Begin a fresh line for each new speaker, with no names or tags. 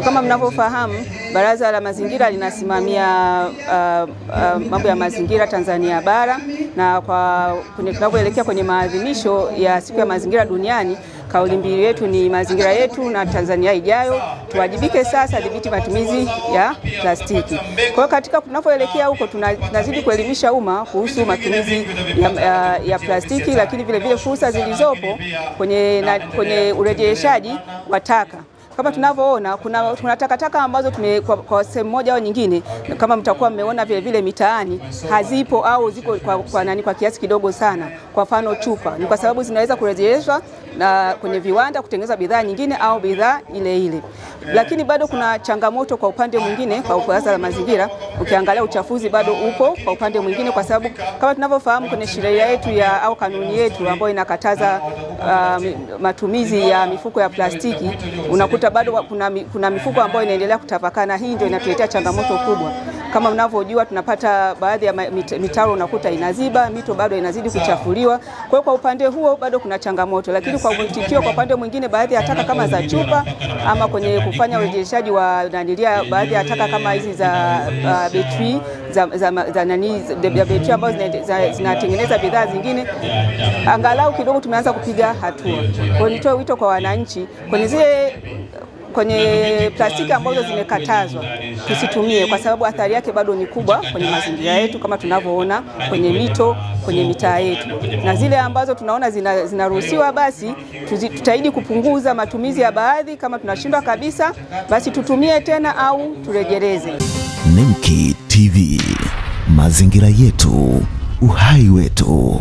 Kama mnavyofahamu, Baraza la Mazingira linasimamia mambo ya mazingira Tanzania bara, na tunapoelekea kwenye maadhimisho ya siku ya mazingira duniani, kauli mbiu yetu ni mazingira yetu na Tanzania ijayo, tuwajibike sasa, dhibiti matumizi ya plastiki. Kwa hiyo katika tunapoelekea huko tunazidi kuelimisha umma kuhusu matumizi ya plastiki, lakini vile vile fursa zilizopo kwenye urejeshaji wa taka. Kama tunavyoona kuna takataka ambazo kwa sehemu moja au nyingine, kama mtakuwa mmeona vile vile mitaani, hazipo au ziko kwa kiasi kidogo sana. Kwa mfano chupa, ni kwa sababu zinaweza kurejeshwa na kwenye viwanda kutengeneza bidhaa nyingine au bidhaa ile ile. Lakini bado kuna changamoto kwa upande mwingine kwa Baraza la Mazingira. Ukiangalia uchafuzi bado upo kwa upande mwingine, kwa sababu kama tunavyofahamu kwenye sheria yetu au kanuni yetu ambayo inakataza matumizi ya mifuko ya plastiki, unakuta bado kuna mifuko ambayo inaendelea kutapakaa, na hii ndio inatuletea changamoto kubwa. Kama mnavyojua, tunapata baadhi ya mitaro unakuta inaziba, mito bado inazidi kuchafuliwa. Kwa hiyo kwa upande huo bado kuna changamoto, lakini kwa mwitikio kwa upande mwingine, baadhi ya taka kama za chupa ama kwenye kufanya urejeshaji wa baadhi ya taka kama hizi za betri betri ambazo zinatengeneza bidhaa zingine, angalau kidogo tumeanza kupiga hatua. Kwa hiyo nitoe wito kwa wananchi kwenye plastiki ambazo zimekatazwa tusitumie, kwa sababu athari yake bado ni kubwa kwenye mazingira yetu, kama tunavyoona kwenye mito, kwenye mitaa yetu. Na zile ambazo tunaona zinaruhusiwa, basi tutaidi kupunguza matumizi ya baadhi. Kama tunashindwa kabisa, basi tutumie tena au turejeleze.
Nemki TV, mazingira yetu, uhai wetu.